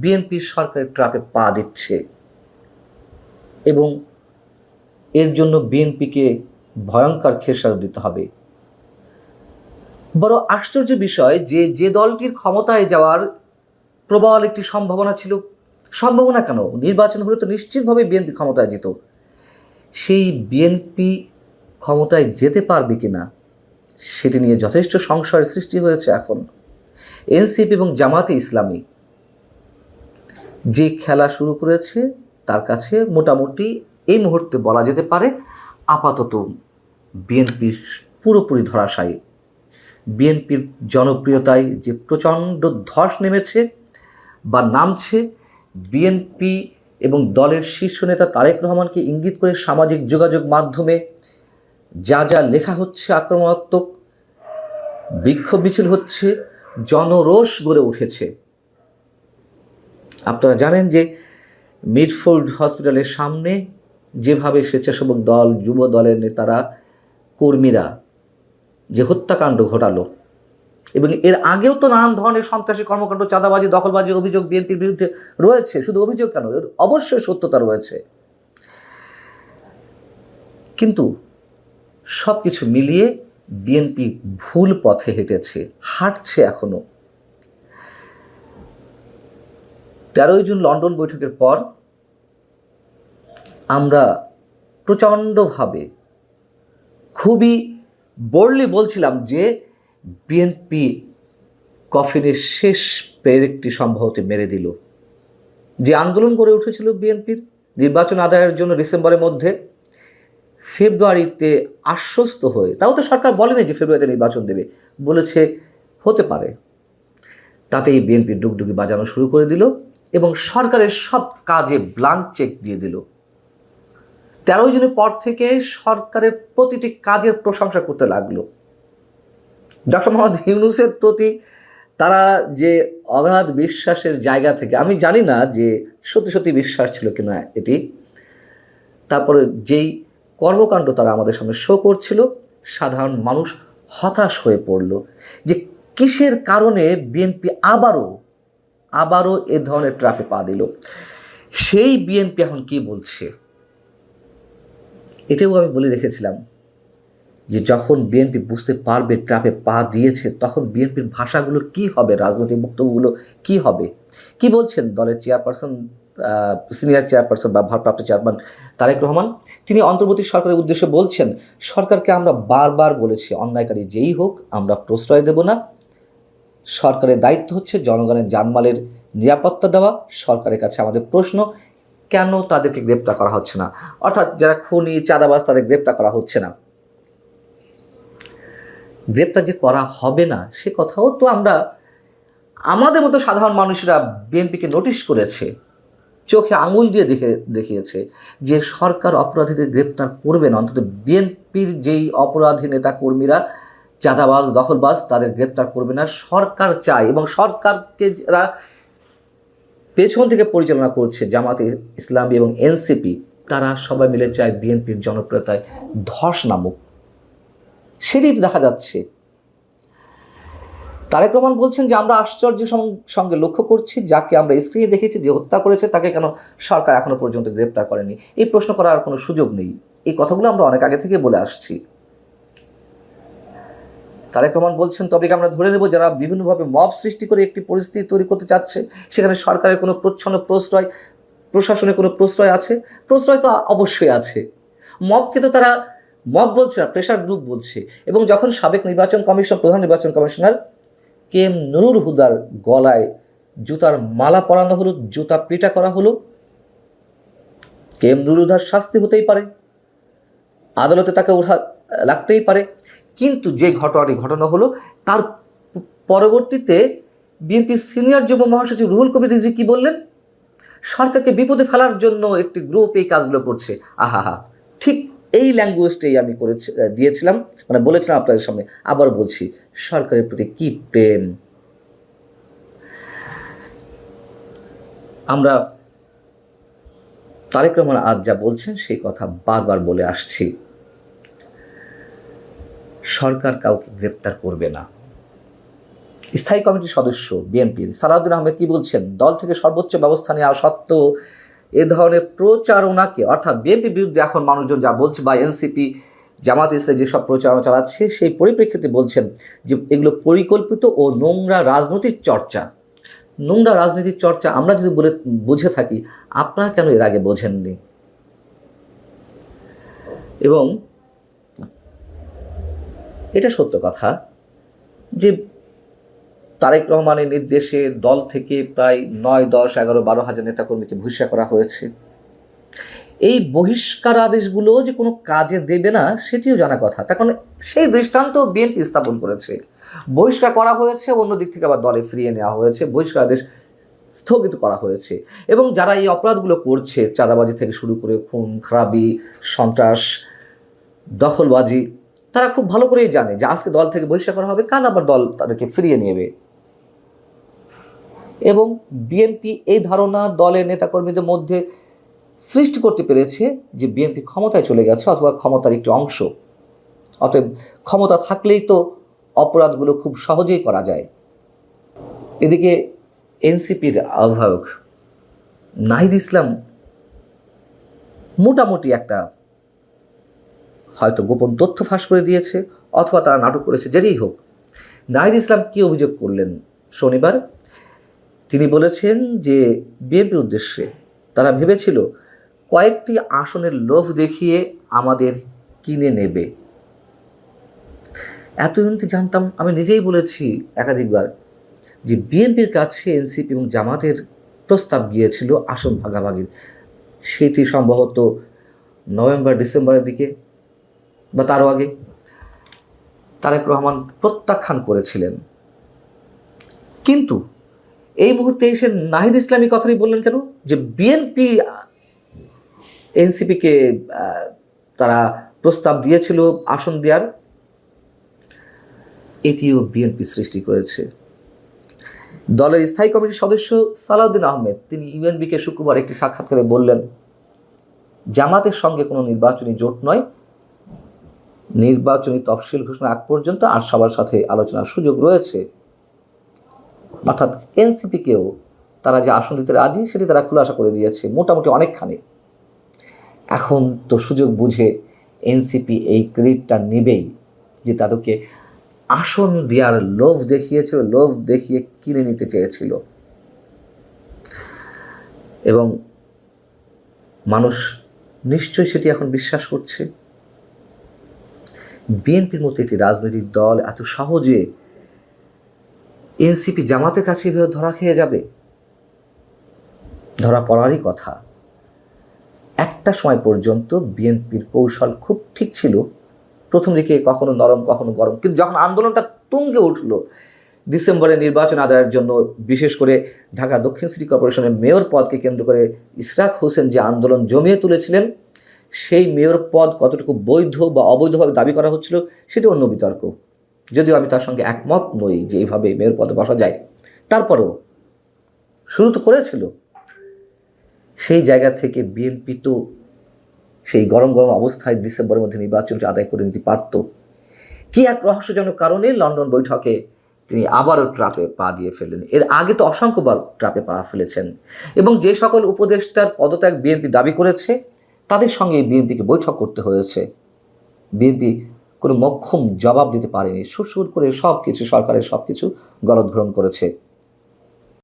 BNP সরকারের ট্র্যাপে পা দিচ্ছে এবং এর জন্য বিএনপিকে ভয়ঙ্কর খেসারত দিতে হবে। বড় আশ্চর্য বিষয় যে যে দলটির ক্ষমতায় যাওয়ার প্রবল একটি সম্ভাবনা ছিল, সম্ভাবনা কেন, নির্বাচন হলে তো নিশ্চিতভাবে বিএনপি ক্ষমতায় যেত, সেই বিএনপি ক্ষমতায় যেতে পারবে কিনা সেটি নিয়ে যথেষ্ট সংশয়ের সৃষ্টি হয়েছে। এখন এনসিপি এবং জামাতে ইসলামী যে খেলা শুরু করেছে তার কাছে মোটামুটি এই মুহূর্তে বলা যেতে পারে আপাতত বিএনপি পুরোপুরি ধরাশায়ী। বিএনপির জনপ্রিয়তায় যে প্রচণ্ড ধস নেমেছে বা নামছে, বিএনপি এবং দলের শীর্ষ নেতা তারেক রহমানকে ইঙ্গিত করে সামাজিক যোগাযোগ মাধ্যমে যা যা লেখা হচ্ছে, আক্রমণাত্মক বিক্ষোভ মিছিল হচ্ছে, জনরোষ গড়ে উঠেছে। আপনারা জানেন যে মিডফোল্ড হসপিটালের সামনে যেভাবে স্বেচ্ছাসেবক দল, যুব দলের নেতারা, কর্মীরা যে হত্যাকাণ্ড ঘটালো, এবং এর আগেও তো নানান ধরনের সন্ত্রাসী কর্মকাণ্ড, চাঁদাবাজি, দখলবাজির অভিযোগ বিএনপির বিরুদ্ধে রয়েছে। শুধু অভিযোগ কেন, এর অবশ্যই সত্যতা রয়েছে। কিন্তু সব কিছু মিলিয়ে বিএনপি ভুল পথে হেঁটেছে, হাঁটছে এখনো। 13ই জুন লন্ডন বৈঠকের পর আমরা প্রচণ্ডভাবে খুবই বোল্ডলি বলছিলাম যে বিএনপি কফিনের শেষ পেরেকটি সম্ভবত মেরে দিল। যে আন্দোলন গড়ে উঠেছিল বিএনপির নির্বাচন আদায়ের জন্য ডিসেম্বরের মধ্যে, ফেব্রুয়ারিতে আশ্বস্ত হয়ে, তাও তো সরকার বলেনি যে ফেব্রুয়ারিতে নির্বাচন দেবে, বলেছে হতে পারে, তাতেই বিএনপি ডুগডুগি বাজানো শুরু করে দিল এবং সরকারের সব কাজে ব্লাঙ্ক চেক দিয়ে দিল। 13 জুনের পর থেকে সরকারের প্রতিটি কাজের প্রশংসা করতে লাগলো। ডক্টর মোহাম্মদ ইউনূসের প্রতি তারা যে অগাধ বিশ্বাসের জায়গা থেকে, আমি জানি না যে সত্যি সত্যি বিশ্বাস ছিল কিনা এটি, তারপরে যেই কর্মকাণ্ড তারা আমাদের সামনে শো করছিল, সাধারণ মানুষ হতাশ হয়ে পড়ল যে কিসের কারণে বিএনপি আবারও এ ধরনের ট্র্যাপে পা দিল। সেই বিএনপি এখন কি বলছে, এটাও আমি বলে রেখেছিলাম যে যখন বিএনপি বুঝতে পারবে ট্র্যাপে পা দিয়েছে, তখন বিএনপির ভাষাগুলো কি হবে, রাজনৈতিক বক্তব্যগুলো কি হবে। কি বলছেন দলের চেয়ারপারসন, সিনিয়র চেয়ারপারসন বা ভারপ্রাপ্ত চেয়ারম্যান তারেক রহমান? তিনি অন্তর্বর্তী সরকারের উদ্দেশ্যে বলছেন, সরকারকে আমরা বারবার বলেছি অন্যায়কারী যেই হোক আমরা প্রশ্রয় দেব না। সরকারের দায়িত্ব হচ্ছে জনগণের জানমালের নিরাপত্তা দেওয়া। সরকারের কাছে আমাদের প্রশ্ন, কেন তাদেরকে গ্রেপ্তার করা হচ্ছে না, অর্থাৎ যারা খুনি, চাঁদাবাজ, তাদের গ্রেপ্তার করা হচ্ছে না। গ্রেপ্তার যে করা হবে না সে কথাও তো আমরা, আমাদের মতো সাধারণ মানুষরা বিএনপিকে নোটিশ করেছে, চোখে আঙুল দিয়ে দেখিয়েছে যে সরকার অপরাধীদের গ্রেপ্তার করবে না, অন্তত বিএনপির যেই অপরাধী নেতা কর্মীরা, চাঁদাবাজ, দখলবাজ, তাদের গ্রেপ্তার করবে না। সরকার চায়, এবং সরকারকে যারা পেছন থেকে পরিচালনা করছে, জামাতে ইসলামী এবং এনসিপি, তারা সবাই মিলে চায় বিএনপির জনপ্রিয়তায় ধস নামুক। সেটি দেখা যাচ্ছে। তারেক রহমান বলছেন যে আমরা আশ্চর্যের সঙ্গে লক্ষ্য করছি, যাকে আমরা স্ক্রিনে দেখেছি যে হত্যা করেছে তাকে কেন সরকার এখনো পর্যন্ত গ্রেপ্তার করেনি। এই প্রশ্ন করার কোনো সুযোগ নেই। এই কথাগুলো আমরা অনেক আগে থেকে বলে আসছি। তারেক রহমান বলছেন, তবে আমরা ধরে নেব যারা বিভিন্নভাবে মব সৃষ্টি করে একটি পরিস্থিতি তৈরি করতে চাচ্ছে, সেখানে সরকারের কোনো প্রচ্ছন্ন প্রশ্রয়, প্রশাসনের কোনো প্রশ্রয় আছে? প্রশ্রয় তো অবশ্যই আছে। মবকে তো তারা মব বলছে না, প্রেশার গ্রুপ বলছে। এবং যখন সাবেক প্রধান নির্বাচন কমিশনার কে এম নুরুল হুদার গলায় জুতার মালা পরানো হলো, জুতা পিটা করা হলো, কে এম নুরুল হুদার শাস্তি হতেই পারে, আদালতে তাকে লাগতেই পারে। কিন্তু যে ঘটনাটি ঘটানো হলো, তার পরবর্তীতে বিএনপির সিনিয়র যুগ্ম মহাসচিব রুহুল কবির রিজভী কি বললেন? সরকারকে বিপদে ফেলার জন্য একটি গ্রুপ এই কাজগুলো করছে। আহা, ঠিক এই ল্যাঙ্গুয়েজটাই আমি দিয়েছিলাম, মানে বলেছিলাম আপনাদের সামনে। আবার বলছি, সরকারের প্রতি কি প্রেম। আমরা তারেক রহমান আজ যা বলছেন সেই কথা বারবার বলে আসছি, সরকার কাউকে গ্রেপ্তার করবে না। স্থায়ী কমিটির সদস্য বিএনপির সালাউদ্দিন আহমেদ কি বলছেন? দল থেকে সর্বোচ্চ ব্যবস্থা নেওয়া সত্ত্বেও এ ধরনের প্রচারণাকে, অর্থাৎ বিএনপির বিরুদ্ধে এখন মানুষজন যা বলছে বা এনসিপি জামাত ইসলামী যেসব প্রচারণা চালাচ্ছে সেই পরিপ্রেক্ষিতে বলছেন যে এগুলো পরিকল্পিত ও নোংরা রাজনৈতিক চর্চা। নোংরা রাজনীতির চর্চা আমরা যদি বুঝে থাকি, আপনারা কেন এর আগে বোঝেননি? এবং এটা সত্য কথা যে তারেক রহমানের নির্দেশে দল থেকে প্রায় 9, 10, 11, 12 হাজার নেতাকর্মীকে বহিষ্কার করা হয়েছে। এই বহিষ্কার আদেশগুলো যে কোনো কাজে দেবে না সেটিও জানা কথা। তার কারণ সেই দৃষ্টান্ত বিএনপি স্থাপন করেছে। বহিষ্কার করা হয়েছে, অন্য দিক থেকে আবার দলে ফিরিয়ে নেওয়া হয়েছে, বহিষ্কার আদেশ স্থগিত করা হয়েছে। এবং যারা এই অপরাধগুলো করছে, চাঁদাবাজি থেকে শুরু করে খুন খারাপি, সন্ত্রাস, দখলবাজি, তারা খুব ভালো করেই জানে যে আজকে দল থেকে বহিষ্কার করা হবে, কাল আবার দল তাদেরকে ফিরিয়ে নেবে। এবং বিএনপি এই ধারণা দলের নেতাকর্মীদের মধ্যে সৃষ্টি করতে পেরেছে যে বিএনপি ক্ষমতায় চলে গেছে অথবা ক্ষমতার একটি অংশ, অতএব ক্ষমতা থাকলেই তো অপরাধগুলো খুব সহজেই করা যায়। এদিকে এনসিপির আহ্বায়ক নাহিদ ইসলাম মোটামুটি একটা হয়তো গোপন তথ্য ফাঁস করে দিয়েছে অথবা তারা নাটক করেছে, যেটাই হোক। নাহিদ ইসলাম কী অভিযোগ করলেন শনিবার? তিনি বলেছেন যে বিএনপির উদ্দেশ্যে তারা ভেবেছিল কয়েকটি আসনের লোভ দেখিয়ে আমাদের কিনে নেবে। এতদিন জানতাম, আমি নিজেই বলেছি একাধিকবার যে বিএনপির কাছে এনসিপি এবং জামাতের প্রস্তাব গিয়েছিল আসন ভাগাভাগির। সেটি সম্ভবত নভেম্বর ডিসেম্বরের দিকে বা তারও আগে তারেক রহমান প্রত্যাখ্যান করেছিলেন। কিন্তু এই মুহূর্তে এসে নাহিদ ইসলামী কথাই বললেন কেন যে বিএনপি এনসিপিকে তারা প্রস্তাব দিয়েছিল আসন দেওয়ার। এটিও বিএনপি সৃষ্টি করেছে। দলের স্থায়ী কমিটির সদস্য সালাউদ্দিন আহমেদ তিনি ইউএনবিকে শুক্রবার একটি সাক্ষাৎকারে বললেন, জামাতের সঙ্গে কোনো নির্বাচনী জোট নয়, নির্বাচনী তফসিল ঘোষণা আগ পর্যন্ত আর সবার সাথে আলোচনার সুযোগ রয়েছে। অর্থাৎ এনসিপিকেও তারা যে আসন দিতে রাজি সেটি তারা খুলাসা করে দিয়েছে মোটামুটি অনেকখানি। এখন তো সুযোগ বুঝে এনসিপি এই ক্রেডিটটা নেবেই যে তাদেরকে আসন দেওয়ার লোভ দেখিয়েছিল, লোভ দেখিয়ে কিনে নিতে চেয়েছিল। এবং মানুষ নিশ্চয়ই সেটি এখন বিশ্বাস করছে। বিএনপির মতো একটি রাজনৈতিক দল এত সহজে এনসিপি জামাতের কাছে এভাবে ধরা খেয়ে যাবে? ধরা পড়ারই কথা। একটা সময় পর্যন্ত বিএনপির কৌশল খুব ঠিক ছিল। প্রথম দিকে কখনো নরম কখনো গরম, কিন্তু যখন আন্দোলনটা তুঙ্গে উঠল ডিসেম্বরে নির্বাচন আদায়ের জন্য, বিশেষ করে ঢাকা দক্ষিণ সিটি কর্পোরেশনের মেয়র পদকে কেন্দ্র করে ইশরাক হোসেন যে আন্দোলন জমিয়ে তুলেছিলেন, সেই মেয়র পদ কতটুকু বৈধ বা অবৈধভাবে দাবি করা হচ্ছিল সেটা অন্য বিতর্ক। যদিও আমি তার সঙ্গে একমত নই যে এইভাবে মেয়র পদে বসা যায়, তারপরেও শুরু তো করেছিল। সেই জায়গা থেকে বিএনপি তো সেই গরম গরম অবস্থায় ডিসেম্বরের মধ্যে নির্বাচনটি আদায় করে নিতে পারত। কি এক রহস্যজনক কারণে লন্ডন বৈঠকে তিনি আবারও ট্রাপে পা দিয়ে ফেললেন। এর আগে তো অসংখ্যবার ট্রাপে পা ফেলেছেন। এবং যে সকল উপদেষ্টার পদত্যাগ বিএনপি দাবি করেছে তাদের সঙ্গে বিএনপিকে বৈঠক করতে হয়েছে। বিএনপি কোনো মক্ষম জবাব দিতে পারেনি, সুর করে সব কিছু সরকারের সব কিছু গলদঘরণ করেছে।